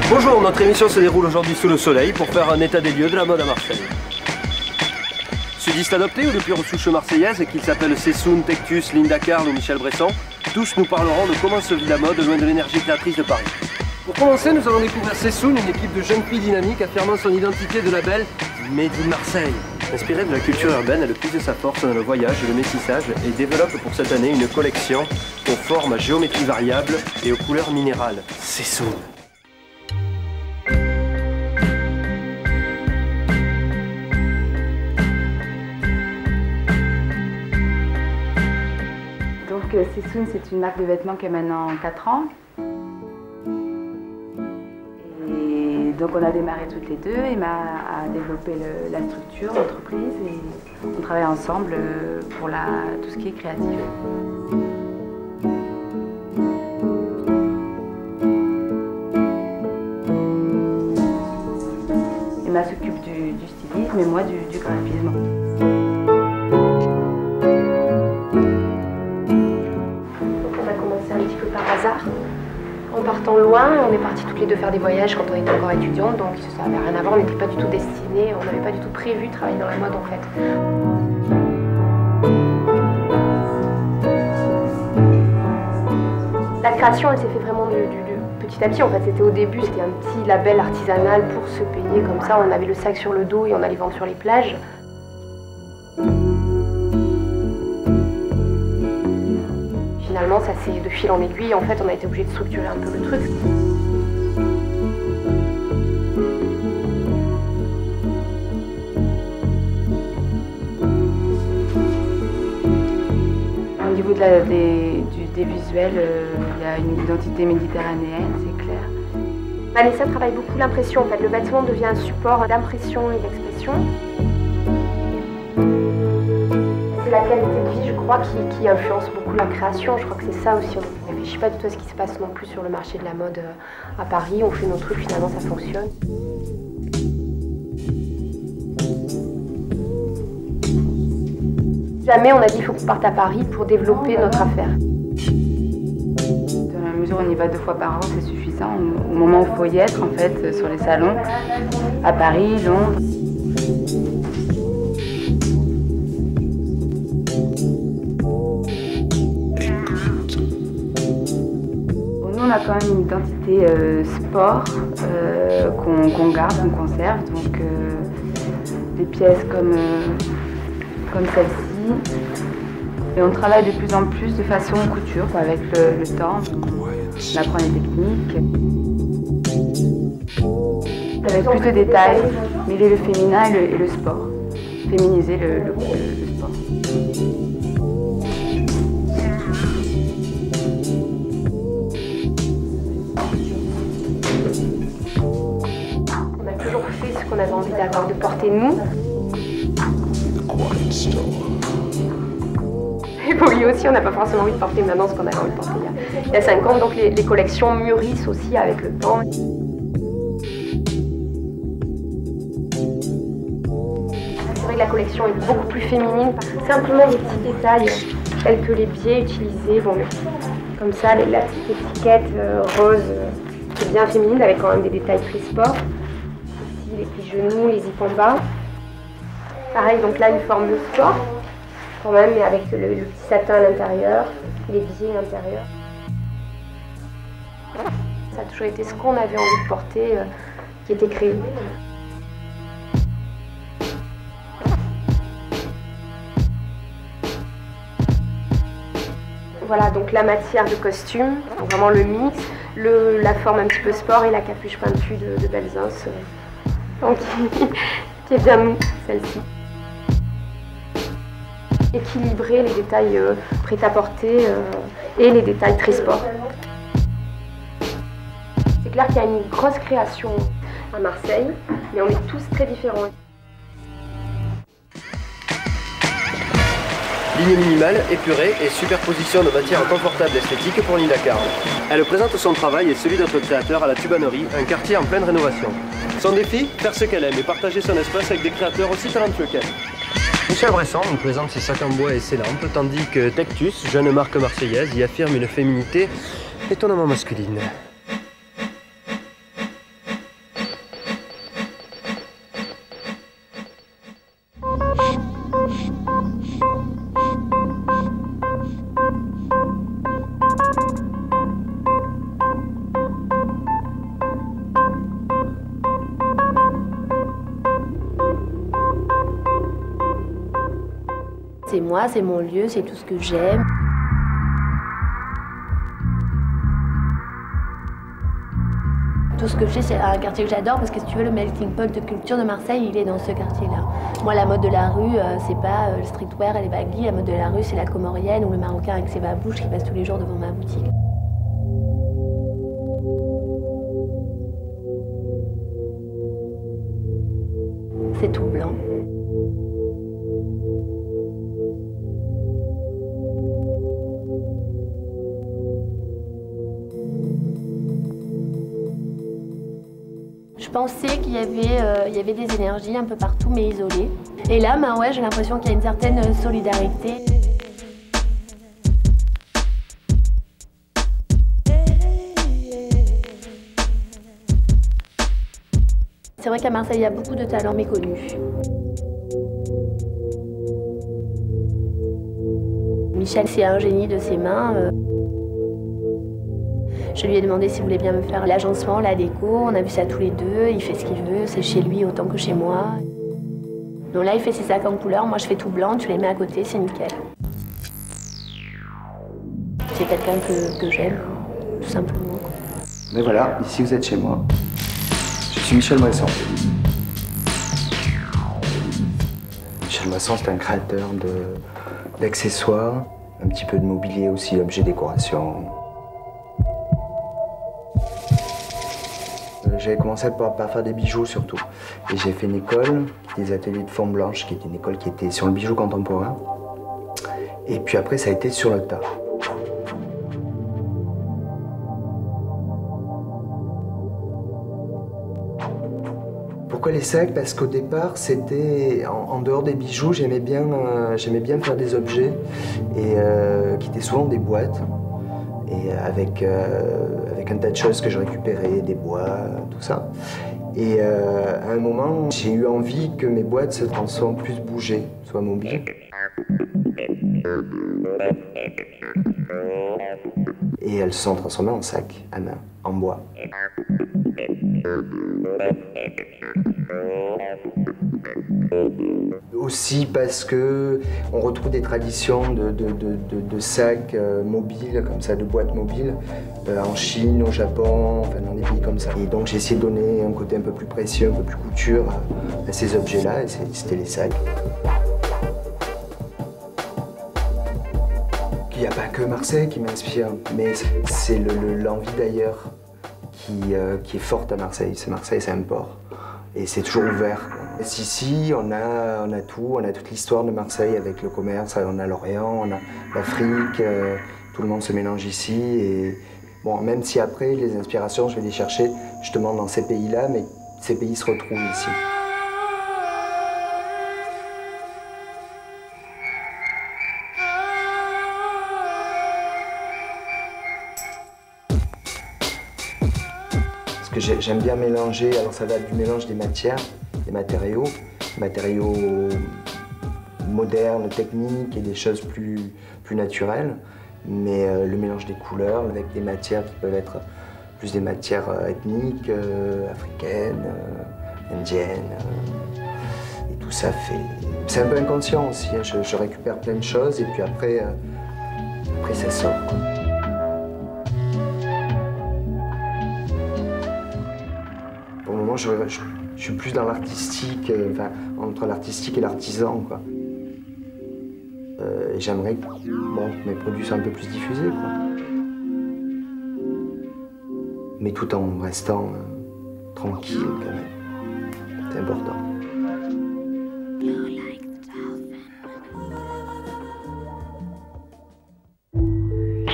Bonjour, notre émission se déroule aujourd'hui sous le soleil pour faire un état des lieux de la mode à Marseille. Sudiste adopté ou de pure souche marseillaise, qu'ils s'appellent Sessoun, Tectus, Linda Carle ou Michel Bresson, tous nous parleront de comment se vit la mode loin de l'énergie créatrice de Paris. Pour commencer, nous allons découvrir Sessoun, une équipe de jeunes filles dynamiques affirmant son identité de label Made in Marseille. Inspirée de la culture urbaine, elle puise sa force dans le voyage et le métissage et développe pour cette année une collection aux formes à géométrie variable et aux couleurs minérales. Sessoun. Donc Sessoun, c'est une marque de vêtements qui a maintenant 4 ans. Et donc on a démarré toutes les deux. Emma a développé la structure, l'entreprise, et on travaille ensemble pour tout ce qui est créatif. Emma s'occupe du stylisme et moi du graphisme. En partant loin, on est partis toutes les deux faire des voyages quand on était encore étudiantes, donc ça n'avait rien à voir, on n'était pas du tout destinés, on n'avait pas du tout prévu de travailler dans la mode en fait. La création, elle s'est fait vraiment petit à petit en fait. C'était au début, c'était un petit label artisanal pour se payer comme ça, on avait le sac sur le dos et on allait vendre sur les plages. Finalement, ça c'est de fil en aiguille. En fait, on a été obligé de structurer un peu le truc. Au niveau des visuels, il y a une identité méditerranéenne, c'est clair. Vanessa travaille beaucoup l'impression. En fait, le vêtement devient un support d'impression et d'expression. C'est la qualité de vie, je crois, qui influence beaucoup la création. Je crois que c'est ça aussi. On ne réfléchit pas du tout à ce qui se passe non plus sur le marché de la mode à Paris. On fait nos trucs, finalement, ça fonctionne. Jamais on a dit qu'il faut qu'on parte à Paris pour développer notre affaire. Dans la mesure où on y va 2 fois par an, c'est suffisant. Au moment où il faut y être, en fait, sur les salons, à Paris, Londres. On a quand même une identité sport qu'on garde, qu'on conserve. Donc des pièces comme celle-ci. Et on travaille de plus en plus de façon couture, avec le temps. On apprend les techniques. Avec plus de détails, mêler le féminin et le sport. Féminiser le sport. On avait envie d'avoir de porter nous. Et pour lui aussi, on n'a pas forcément envie de porter maintenant ce qu'on avait envie de porter il y a 5 ans. Donc les collections mûrissent aussi avec le temps. C'est vrai que la collection est beaucoup plus féminine. Simplement des petits détails tels que les biais utilisés. Bon, comme ça, la petite étiquette rose qui est bien féminine avec quand même des détails très sport. Les petits genoux, les zips en bas. Pareil, donc là, une forme de sport, quand même, mais avec le petit satin à l'intérieur, les biais à l'intérieur. Ça a toujours été ce qu'on avait envie de porter, qui était créé. Voilà, donc la matière de costume, donc vraiment le mix, la forme un petit peu sport et la capuche pointue de Belzos. Donc, qui est bien mou, celle-ci. Équilibrer les détails prêt-à-porter et les détails très sport. C'est clair qu'il y a une grosse création à Marseille, mais on est tous très différents. Ligne minimale, épurée et superposition de matières confortables et esthétiques pour Linda Carle. Elle présente son travail et celui d'autres créateurs à la Tubanerie, un quartier en pleine rénovation. Son défi, faire ce qu'elle aime et partager son espace avec des créateurs aussi talentueux qu'elle. Michel Bresson nous présente ses sacs en bois et ses lampes, tandis que Tectus, jeune marque marseillaise, y affirme une féminité étonnamment masculine. c'est moi, c'est mon lieu, c'est tout ce que j'aime. Tout ce que je sais, c'est un quartier que j'adore parce que si tu veux, le melting pot de culture de Marseille, il est dans ce quartier-là. Moi, la mode de la rue, c'est pas le streetwear et les baggy. La mode de la rue, c'est la comorienne ou le marocain avec ses babouches qui passe tous les jours devant ma boutique. C'est tout blanc. Je pensais qu'il y avait des énergies un peu partout, mais isolées. Et là, ben ouais, j'ai l'impression qu'il y a une certaine solidarité. C'est vrai qu'à Marseille, il y a beaucoup de talents méconnus. Michel, c'est un génie de ses mains. Je lui ai demandé s'il voulait bien me faire l'agencement, la déco. On a vu ça tous les deux. Il fait ce qu'il veut. C'est chez lui autant que chez moi. Donc là, il fait ses sacs en couleur. Moi, je fais tout blanc. Tu les mets à côté, c'est nickel. C'est quelqu'un que j'aime, tout simplement. Mais voilà, ici vous êtes chez moi. Je suis Michel Bresson. Michel Bresson, c'est un créateur d'accessoires, un petit peu de mobilier aussi, objets décoration. J'avais commencé par faire des bijoux surtout. Et j'ai fait une école, des ateliers de forme blanche, qui était une école qui était sur le bijou contemporain. Et puis après, ça a été sur le tas. Pourquoi les sacs? Parce qu'au départ, c'était en dehors des bijoux, j'aimais bien faire des objets et qui étaient souvent des boîtes. Et avec un tas de choses que je récupérais, des bois, tout ça. Et à un moment, j'ai eu envie que mes boîtes se transforment plus bougées, soient mobiles. Et elles se sont transformées en sacs à main, en bois. Aussi parce que on retrouve des traditions de sacs mobiles, comme ça, de boîtes mobiles, en Chine, au Japon, enfin dans des pays comme ça. Et donc j'ai essayé de donner un côté un peu plus précieux, un peu plus couture à ces objets-là, et c'était les sacs. Il n'y a pas que Marseille qui m'inspire, mais c'est l'envie d'ailleurs qui est forte à Marseille. Marseille, c'est un port. Et c'est toujours ouvert. Ici, on a tout, on a toute l'histoire de Marseille avec le commerce, on a l'Orient, on a l'Afrique, tout le monde se mélange ici. Et bon, même si après, les inspirations, je vais les chercher justement dans ces pays-là, mais ces pays se retrouvent ici. J'aime bien mélanger, alors ça va du mélange des matières, des matériaux modernes, techniques et des choses plus naturelles, mais le mélange des couleurs avec des matières qui peuvent être plus des matières ethniques, africaines, indiennes, et tout ça fait... C'est un peu inconscient aussi, hein. Je récupère plein de choses et puis après ça sort, quoi. Je suis plus dans l'artistique, enfin, entre l'artistique et l'artisan, quoi. J'aimerais que mes produits soient un peu plus diffusés, quoi. Mais tout en restant tranquille, quand même. C'est important.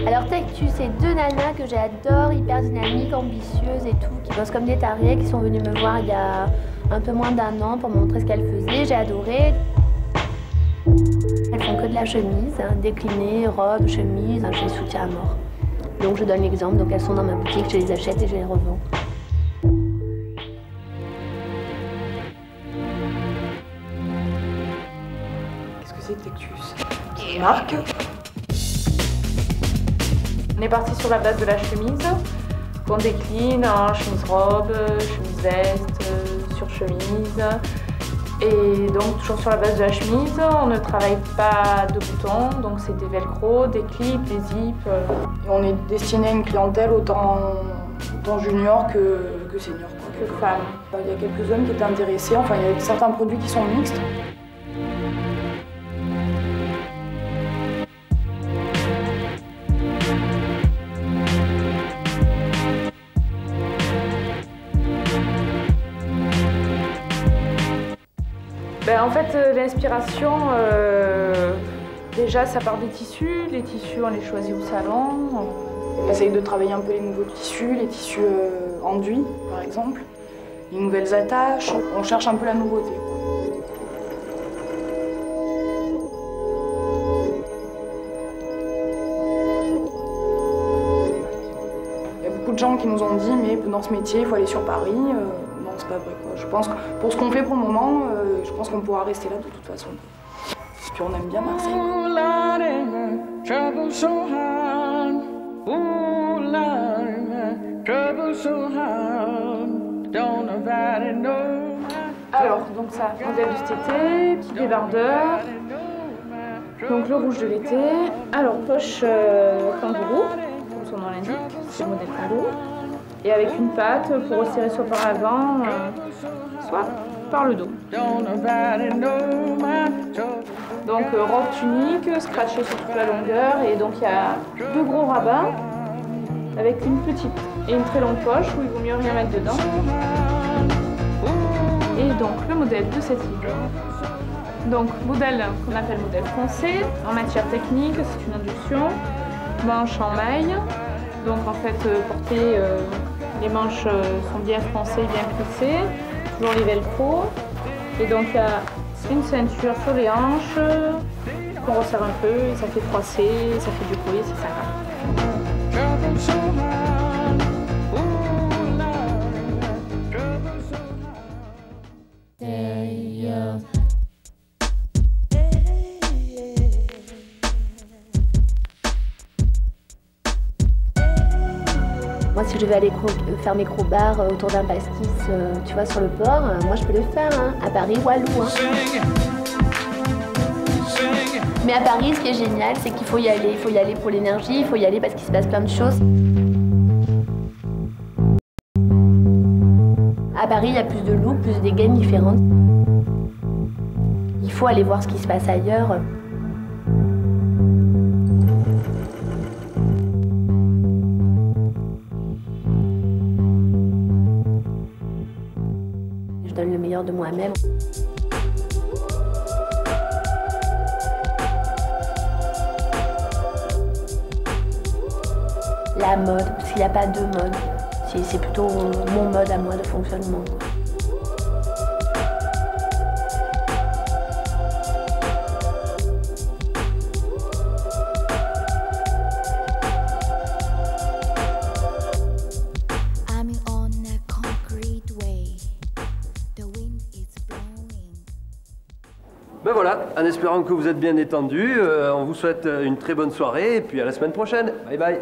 Alors Tectus, c'est deux nanas que j'adore, hyper dynamiques, ambitieuses et tout, qui bossent comme des tarés, qui sont venues me voir il y a un peu moins d'1 an pour me montrer ce qu'elles faisaient. J'ai adoré. Elles font que de la chemise, hein, déclinée, robe, chemise, je les soutiens à mort. Donc je donne l'exemple, donc elles sont dans ma boutique, je les achète et je les revends. Qu'est-ce que c'est Tectus? C'est une marque. On est parti sur la base de la chemise, qu'on décline en chemise robe, chemise veste, surchemise. Et donc toujours sur la base de la chemise, on ne travaille pas de boutons, donc c'est des velcro, des clips, des zips. Et on est destiné à une clientèle autant junior que senior, Que femmes. Il y a quelques hommes qui étaient intéressés, enfin il y a certains produits qui sont mixtes. En fait, l'inspiration, déjà ça part des tissus. Les tissus, on les choisit au salon. On essaye de travailler un peu les nouveaux tissus, les tissus enduits par exemple, les nouvelles attaches. On cherche un peu la nouveauté. Il y a beaucoup de gens qui nous ont dit mais dans ce métier il faut aller sur Paris. Non, c'est pas vrai quoi. Je pense que pour ce qu'on fait pour le moment, je pense qu'on pourra rester là de toute façon. Puis on aime bien Marseille. Alors, donc ça, modèle de cet été, petit débardeur. Donc le rouge de l'été. Alors, poche kangourou, comme son nom l'indique, c'est le modèle kangourou. Et avec une patte pour resserrer soit par l'avant, soit par le dos. Donc robe tunique, scratchée sur toute la longueur, et donc il y a deux gros rabats avec une petite et une très longue poche où il vaut mieux rien mettre dedans. Et donc le modèle de cet hiver. Donc modèle qu'on appelle modèle foncé, en matière technique, c'est une induction, manche en maille. Donc en fait les manches sont bien froncées, bien plissées, toujours les velcro. Et donc il y a une ceinture sur les hanches qu'on resserre un peu et ça fait froisser, ça fait du bruit, c'est sympa. Moi, si je devais aller faire mes crobards autour d'un pastis, tu vois, sur le port, moi je peux le faire, hein, à Paris ou à Lou. Hein. Mais à Paris, ce qui est génial, c'est qu'il faut y aller. Il faut y aller pour l'énergie, il faut y aller parce qu'il se passe plein de choses. À Paris, il y a plus de looks, plus de games différentes. Il faut aller voir ce qui se passe ailleurs. Je donne le meilleur de moi-même. La mode, parce qu'il n'y a pas de mode. C'est plutôt mon mode à moi de fonctionnement. Ben voilà, en espérant que vous êtes bien détendus, on vous souhaite une très bonne soirée et puis à la semaine prochaine. Bye bye.